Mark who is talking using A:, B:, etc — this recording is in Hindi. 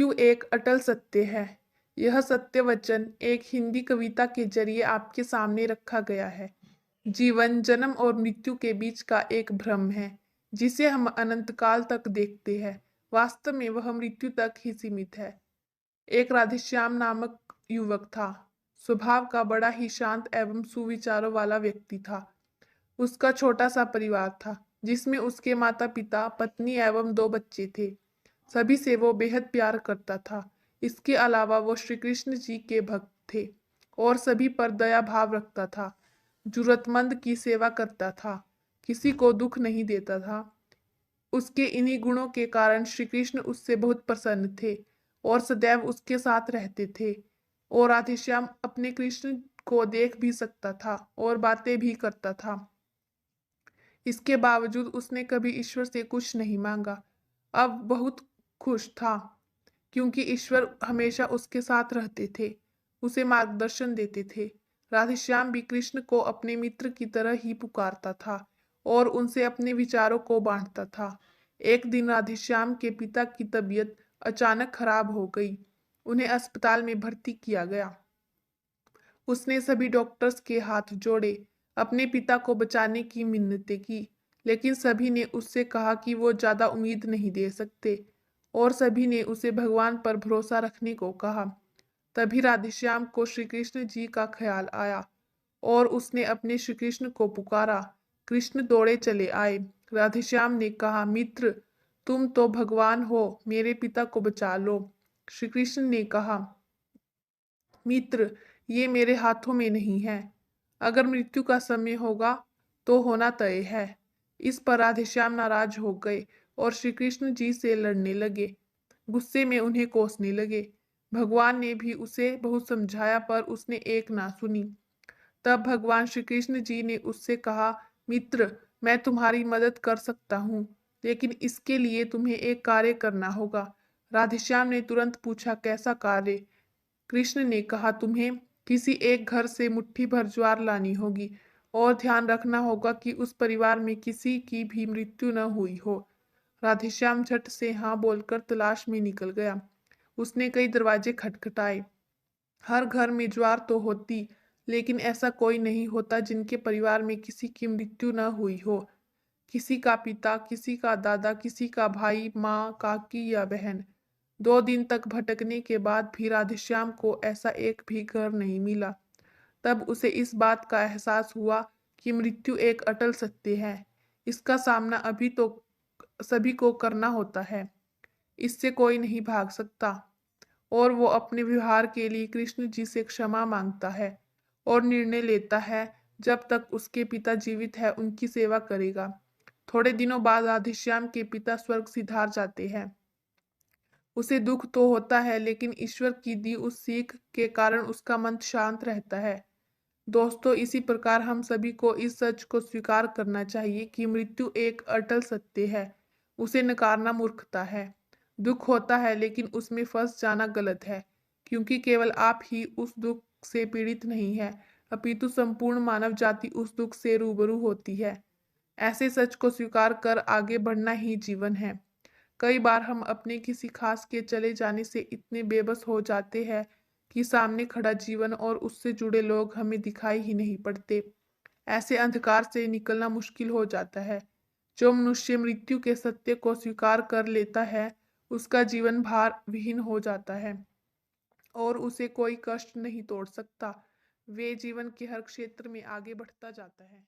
A: मृत्यु एक अटल सत्य है। यह सत्य वचन एक हिंदी कविता के जरिए आपके सामने रखा गया है। जीवन जन्म और मृत्यु के बीच का एक भ्रम है, जिसे हम अनंत काल तक देखते हैं। वास्तव में वह मृत्यु तक ही सीमित है। एक राधेश्याम नामक युवक था। स्वभाव का बड़ा ही शांत एवं सुविचारों वाला व्यक्ति था। उसका छोटा सा परिवार था, जिसमें उसके माता पिता, पत्नी एवं दो बच्चे थे। सभी से वो बेहद प्यार करता था। इसके अलावा वो श्री कृष्ण जी के भक्त थे और सभी पर दया भाव रखता था। जरूरतमंद की सेवा करता था, किसी को दुख नहीं देता था। उसके इन्हीं गुणों के कारण श्री कृष्ण उससे बहुत प्रसन्न थे और सदैव उसके साथ रहते थे। और राधेश्याम अपने कृष्ण को देख भी सकता था और बातें भी करता था। इसके बावजूद उसने कभी ईश्वर से कुछ नहीं मांगा। अब बहुत खुश था, क्योंकि ईश्वर हमेशा उसके साथ रहते थे, उसे मार्गदर्शन देते थे। राधेश्याम भी कृष्ण को अपने मित्र की तरह ही पुकारता था और उनसे अपने विचारों को बांटता था। एक दिन राधेश्याम के पिता की तबीयत अचानक खराब हो गई। उन्हें अस्पताल में भर्ती किया गया। उसने सभी डॉक्टर्स के हाथ जोड़े, अपने पिता को बचाने की मिन्नतें की, लेकिन सभी ने उससे कहा कि वो ज्यादा उम्मीद नहीं दे सकते और सभी ने उसे भगवान पर भरोसा रखने को कहा। तभी राधेश्याम को श्री कृष्ण जी का ख्याल आया और उसने अपने श्री कृष्ण को पुकारा। कृष्ण दौड़े चले आए। राधेश्याम ने कहा, मित्र, तुम तो भगवान हो, मेरे पिता को बचा लो। श्री कृष्ण ने कहा, मित्र, ये मेरे हाथों में नहीं है। अगर मृत्यु का समय होगा तो होना तय है। इस पर राधेश्याम नाराज हो गए और श्री कृष्ण जी से लड़ने लगे। गुस्से में उन्हें कोसने लगे। भगवान ने भी उसे बहुत समझाया, पर उसने एक ना सुनी। तब भगवान श्री कृष्ण जी ने उससे कहा, मित्र, मैं तुम्हारी मदद कर सकता हूँ, लेकिन इसके लिए तुम्हें एक कार्य करना होगा। राधेश्याम ने तुरंत पूछा, कैसा कार्य? कृष्ण ने कहा, तुम्हें किसी एक घर से मुट्ठी भर ज्वार लानी होगी और ध्यान रखना होगा कि उस परिवार में किसी की भी मृत्यु न हुई हो। राधेश्याम झट से हाँ बोलकर तलाश में निकल गया। उसने कई दरवाजे खटखटाए। हर घर में ज्वार तो होती, लेकिन ऐसा कोई नहीं होता जिनके परिवार में किसी की मृत्यु न हुई हो। किसी का पिता, किसी का दादा, किसी का भाई, माँ, काकी या बहन। 2 दिन तक भटकने के बाद भी राधेश्याम को ऐसा एक भी घर नहीं मिला। तब उसे इस बात का एहसास हुआ कि मृत्यु एक अटल सत्य है। इसका सामना अभी तो सभी को करना होता है। इससे कोई नहीं भाग सकता। और वो अपने व्यवहार के लिए कृष्ण जी से क्षमा मांगता है और निर्णय लेता है, जब तक उसके पिता जीवित है उनकी सेवा करेगा। थोड़े दिनों बाद राधेश्याम के पिता स्वर्ग सिधार जाते हैं। उसे दुख तो होता है, लेकिन ईश्वर की दी उस सीख के कारण उसका मन शांत रहता है। दोस्तों, इसी प्रकार हम सभी को इस सच को स्वीकार करना चाहिए कि मृत्यु एक अटल सत्य है। उसे नकारना मूर्खता है। दुख होता है, लेकिन उसमें फंस जाना गलत है, क्योंकि केवल आप ही उस दुख से पीड़ित नहीं है, अपितु संपूर्ण मानव जाति उस दुख से रूबरू होती है। ऐसे सच को स्वीकार कर आगे बढ़ना ही जीवन है। कई बार हम अपने किसी खास के चले जाने से इतने बेबस हो जाते हैं कि सामने खड़ा जीवन और उससे जुड़े लोग हमें दिखाई ही नहीं पड़ते। ऐसे अंधकार से निकलना मुश्किल हो जाता है। जो मनुष्य मृत्यु के सत्य को स्वीकार कर लेता है, उसका जीवन भार विहीन हो जाता है और उसे कोई कष्ट नहीं तोड़ सकता। वे जीवन के हर क्षेत्र में आगे बढ़ता जाता है।